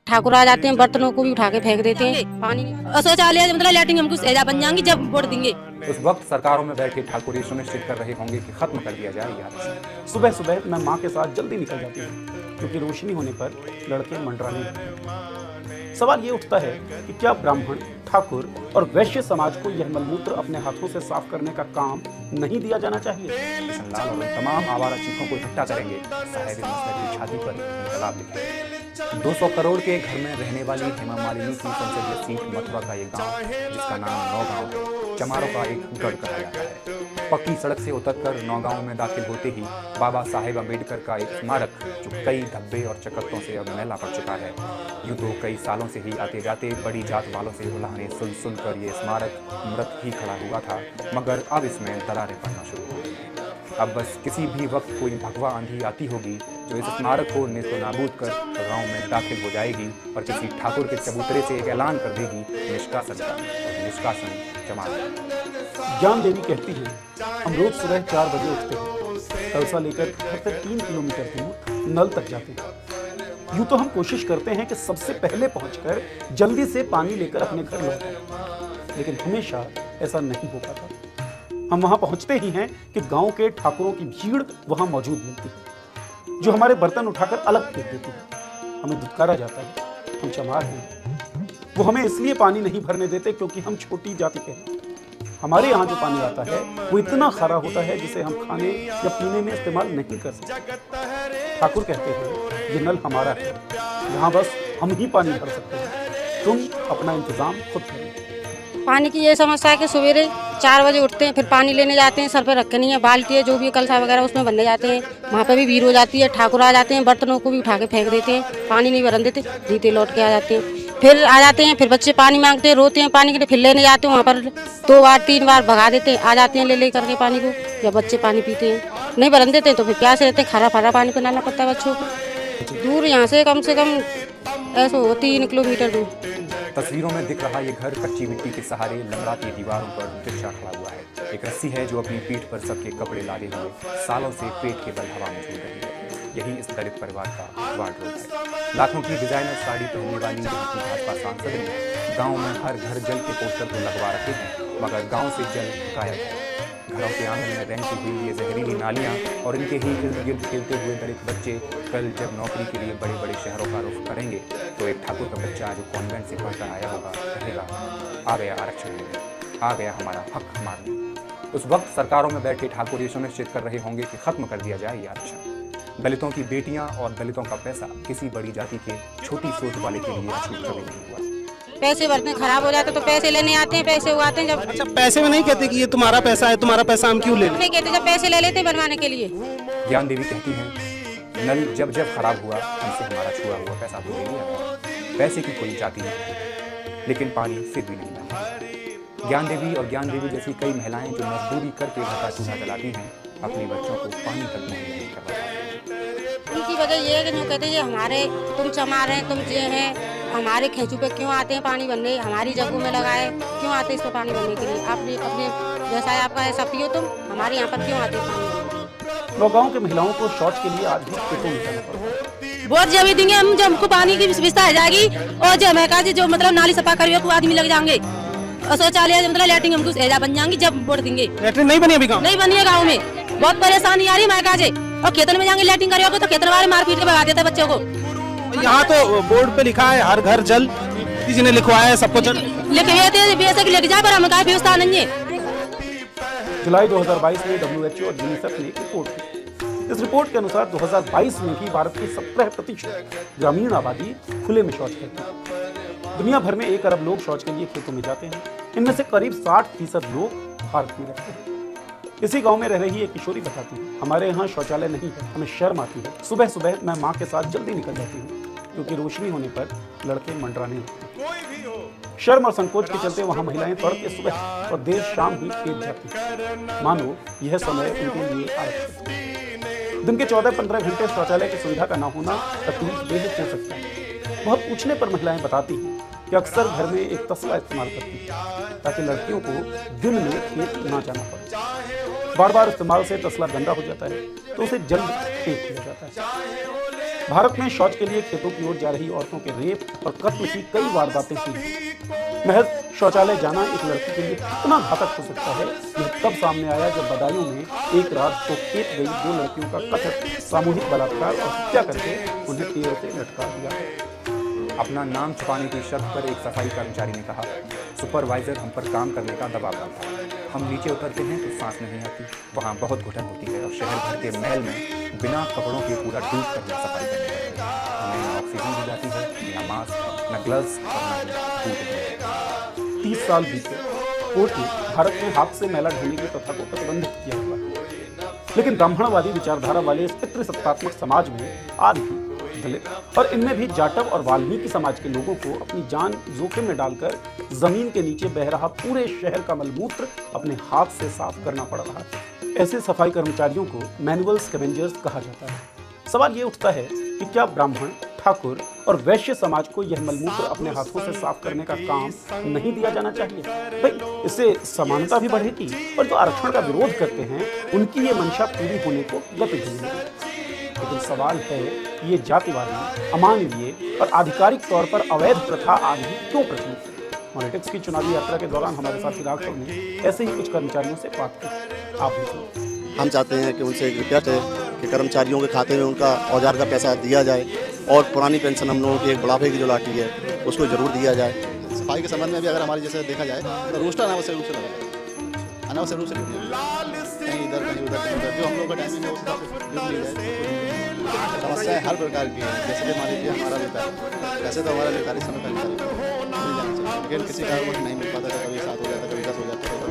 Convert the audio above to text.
ठाकुर आ जाते हैं, बर्तनों को भी उठा के फेंक देते हैं। पानी शौचालय मतलब लैट्रिन हमको ऐजा बन जाएंगी जब वोट देंगे। उस वक्त सरकारों में बैठे ठाकुर ये सुनिश्चित कर रहे होंगे कि खत्म कर दिया जाए ये आरक्षण। सुबह सुबह मैं माँ के साथ जल्दी निकल जाती हूँ क्योंकि रोशनी होने पर लड़के मंडराने लगते हैं। सवाल ये उठता है कि क्या ब्राह्मण, ठाकुर और वैश्य समाज को यह मलमूत्र अपने हाथों से साफ करने का काम नहीं दिया जाना चाहिए? किशन लाल और उन तमाम आवारा चीखों को इकट्ठा करेंगे, साहेब इस मसले की छाती पर इनकलाब लिखेंगे। 200 करोड़ के घर में रहने वाली हेमा मालिनी की संसदीय सीट मथुरा का एक गांव जिसका नाम नौगांव है, चमारों का एक गढ़ कहा जाता है। पक्की सड़क से उतरकर नौगांव में दाखिल होते ही बाबा साहेब अम्बेडकर का एक स्मारक जो कई धब्बे और चकत्तों से अब मैला पड़ चुका है। यूं तो कई सालों से ही आते जाते बड़ी जात वालों से उल्लाहने सुन सुनकर ये स्मारक मृत ही खड़ा हुआ था, मगर अब इसमें दरारें पड़ना शुरू हो गई हैं। अब बस किसी भी वक्त कोई भगवा आंधी आती होगी जो इस स्मारक को नेस्तनाबूद कर गांव में दाखिल हो जाएगी और किसी ठाकुर के चबूतरे से एक ऐलान कर देगी निष्कासन का, और निष्कासन जमात। ज्ञान देवी कहती है, हम रोज सुबह 4 बजे उठते हैं, कलसा लेकर घर से 3 किलोमीटर दूर नल तक जाते हैं। यूं तो हम कोशिश करते हैं कि सबसे पहले पहुंचकर जल्दी से पानी लेकर अपने घर लौटें, लेकिन हमेशा ऐसा नहीं हो पाता। हम वहां पहुंचते ही हैं कि गांव के ठाकुरों की भीड़ वहां मौजूद मिलती है, जो हमारे बर्तन उठाकर अलग फेंक देती है। हमें धुतकारा जाता है, हम चमार हैं। वो हमें इसलिए पानी नहीं भरने देते क्योंकि हम छोटी जाति के हैं। हमारे यहाँ जो पानी आता है वो इतना खारा होता है जिसे हम खाने या पीने में इस्तेमाल नहीं कर सकते। ठाकुर कहते हैं, ये नल हमारा है, यहाँ बस हम ही पानी भर सकते हैं, तुम अपना इंतजाम खुद करो। पानी की ये समस्या है कि सवेरे 4 बजे उठते हैं, फिर पानी लेने जाते हैं, सर पे रखे नहीं है, बाल्टी है जो भी कलसा वगैरह उसमें बंधे जाते हैं, वहाँ पे भी भीड़ हो जाती है। ठाकुर आ जाते हैं, बर्तनों को भी उठा के फेंक देते हैं, पानी नहीं भरन देते, जीते लौट के आ जाते हैं। फिर आ जाते हैं, फिर बच्चे पानी मांगते हैं, रोते हैं पानी के लिए, फिर लेने जाते हैं, वहाँ पर 2 बार 3 बार भगा देते हैं, आ जाते हैं ले करके पानी को। जब बच्चे पानी पीते हैं नहीं भरन देते हैं तो फिर प्यासे रहते हैं, खारा फारा पानी पिलाना पड़ता है बच्चों को। दूर यहाँ से कम ऐसा हो 3 किलोमीटर दूर। तस्वीरों में दिख रहा ये घर कच्ची मिट्टी के सहारे लंगड़ाती दीवारों पर तिरछा खड़ा हुआ है। एक रस्सी है जो अपनी पीठ पर सबके कपड़े लादे हुए सालों से पेट के बल हवा में झूल रही है। यही इस दलित परिवार का वार्डरोब है। लाखों की डिजाइनर साड़ी पहनने वाली यहाँ की भाजपा सांसद ने गाँव में हर घर जल के पोस्टर तो लगवा रखे हैं, मगर गाँव से जल गायब है। घरों के आंगन में रहती हुई ये जहरीली नालियाँ और इनके ही इर्द गिर्द खेलते हुए दलित बच्चे कल जब नौकरी के लिए बड़े बड़े शहरों का रुख करेंगे तो एक ठाकुर का बच्चा जो कॉन्वेंट से पढ़कर आया होगा कहेगा, आ गया आरक्षण लेने, आ गया हमारा हक मारने। उस वक्त सरकारों में बैठे ठाकुर ये सुनिश्चित कर रहे होंगे कि खत्म कर दिया जाए ये आरक्षण। दलितों की बेटियां और दलितों का पैसा किसी बड़ी जाति के छोटी सोच वाले के लिए अछूत कभी नहीं हुआ। पैसे बर्तन खराब हो जाते तो पैसे लेने आते हैं, पैसे उगाते हैं। जब अच्छा, पैसे में नहीं कहते कि ये तुम्हारा पैसा है, तुम्हारा पैसा हम क्यों ले लें? नहीं कहते, जब पैसे ले लेते बनवाने के लिए। ज्ञान देवी कहती हैं, नल जब जब खराब हुआ हमसे हमारा छुआ हुआ पैसा तो ले लिया। पैसे की कोई जाति नहीं, लेकिन पानी फिर भी नहीं बना। ज्ञान देवी और ज्ञान देवी जैसी कई महिलाएं जो मजदूरी करके घर का चूल्हा जलाती हैं, अपने बच्चों को पानी तक नहीं कर पाती। उनकी वजह ये है कि जो कहते हैं हमारे तुम चमार हैं, तुम ये हैं, हमारे खेचू पे क्यों आते हैं पानी भरने, हमारी जगहों में लगाए क्यों आते हैं इसको पानी भरने के लिए। आपने अपने जैसा है आपका ऐसा पियो तुम, हमारे यहाँ पर क्यों आते हैं पानी। नौगांव के महिलाओं को शौच के लिए आज भी खेतों में जाना पड़ता है। बहुत जब देंगे हम, जब हमको पानी की सुविधा आ जाएगी और जब महका जो मतलब नाली सफा करिए तो आदमी लग जाएंगे और शौचालय मतलब लैट्रिन हमको ऐजा बन जाएंगी जब वोट देंगे। लैट्रिन नहीं बनी अभी गाँव? नहीं बनी है गाँव में, बहुत परेशानी आ रही है महका जे। और खेतन में जाएंगे लैट्रिन करिए तो खेतन वाले मार पीट के भगा देते हैं बच्चों को। यहाँ तो बोर्ड पे लिखा है हर घर जल, किसी ने लिखवाया है सबको जल लेके जा पर हम कहा व्यवस्था नहीं है। जुलाई 2022 में WHO और यूनिसेफ ने एक रिपोर्ट दी। इस रिपोर्ट के अनुसार 2022 में भी भारत की 17% ग्रामीण आबादी खुले में शौच करती है। दुनिया भर में 1 अरब लोग शौच के लिए खेतों में जाते हैं। इनमें से करीब 60% लोग भारत में रहते हैं। इसी गांव में रह रही एक किशोरी बताती है, हमारे यहाँ शौचालय नहीं है, हमें शर्म आती है। सुबह सुबह मैं माँ के साथ जल्दी निकल जाती हूँ क्योंकि रोशनी होने पर लड़के मंडराने लगते हैं। शर्म और संकोच के चलते वहाँ महिलाएं तड़के सुबह और देर शाम ही खेत जाती हैं। मानो यह समय उनके लिए आरक्षित है। दिन के 14-15 घंटे शौचालय की सुविधा का न होना तकलीफ देह हो सकता है। बहुत पूछने पर महिलाएं बताती हैं कि अक्सर घर में एक तसला इस्तेमाल करती है ताकि लड़कियों को दिन में खेत ना जाना पड़े। बार बार इस्तेमाल से तसला गंदा हो जाता है तो उसे जल्द फेंक दिया जाता है। भारत में शौच के लिए खेतों की ओर जा रही औरतों के रेप और कत्ल की कई वारदातें हुई। महज शौचालय जाना एक लड़की के लिए कितना घातक हो सकता है, यह तब सामने आया जब बदायूं में एक रात को खेत गई 2 लड़कियों का कथित सामूहिक बलात्कार और हत्या करके उन्हें पेड़ से लटका दिया। अपना नाम छुपाने की शर्त पर एक सफाई कर्मचारी ने कहा, सुपरवाइजर हम पर काम करने का दबाव डालता है। हम नीचे उतरते हैं तो सांस नहीं आती, वहाँ बहुत घुटन होती है और शहर भर के महल में बिना कपड़ों के पूरा डूब कर सफाई करनी पड़ती है। हमें न ऑक्सीजन दी जाती है, न मास्क, न ग्लव्स और न ही बूट। 30 साल बीते, कोर्ट ने भारत में हाथ से मैला ढोने की प्रथा को प्रतिबंधित किया हुआ है, लेकिन ब्राह्मणवादी विचारधारा वाले इस पितृसत्तात्मक समाज में आज भी दलित और इनमें भी जाटव और वाल्मीकि समाज के लोगों को अपनी जान जोखिम में डालकर जमीन के नीचे बह रहा पूरे शहर का मलमूत्र अपने हाथ से साफ करना पड़ रहा है। ऐसे सफाई कर्मचारियों को मैनुअल स्कैवेंजर्स कहा जाता है। सवाल ये उठता है कि क्या ब्राह्मण, ठाकुर और वैश्य समाज को यह मलमूत्र अपने हाथों से साफ करने का काम नहीं दिया जाना चाहिए? भाई, इससे समानता भी बढ़ेगी और जो आरक्षण का विरोध करते हैं उनकी ये मंशा पूरी होने को गति मिलेगी। लेकिन सवाल है कि ये जातिवादी, अमानवीय और आधिकारिक तौर पर अवैध प्रथा आज भी क्यों प्रचलित है? पॉलिटिक्स की चुनावी यात्रा के दौरान हमारे साथी राघव ने ऐसे ही कुछ कर्मचारियों से बात की। आप भी सुनिए। हम चाहते हैं कि उनसे एक रिक्वेस्ट है कि कर्मचारियों के खाते में उनका औजार का पैसा दिया जाए और पुरानी पेंशन हम लोगों की एक बुढ़ापे की जो लाठी है उसको जरूर दिया जाए। सफाई के संबंध में भी अगर हमारी जैसे देखा जाए तो रोस्टर अनावश्यक रूप से लगा जाए, अनावश्यक रूप से कहीं इधर कहीं उधर जो हम लोग का टाइमिंग है उसका समस्या है हर प्रकार की है। जैसे कि मान लीजिए हमारा रहता है, वैसे तो हमारा 45 समय पहले मिल जाना चाहिए, लेकिन किसी कारणवश नहीं मिल पाता था, कभी साथ हो जाता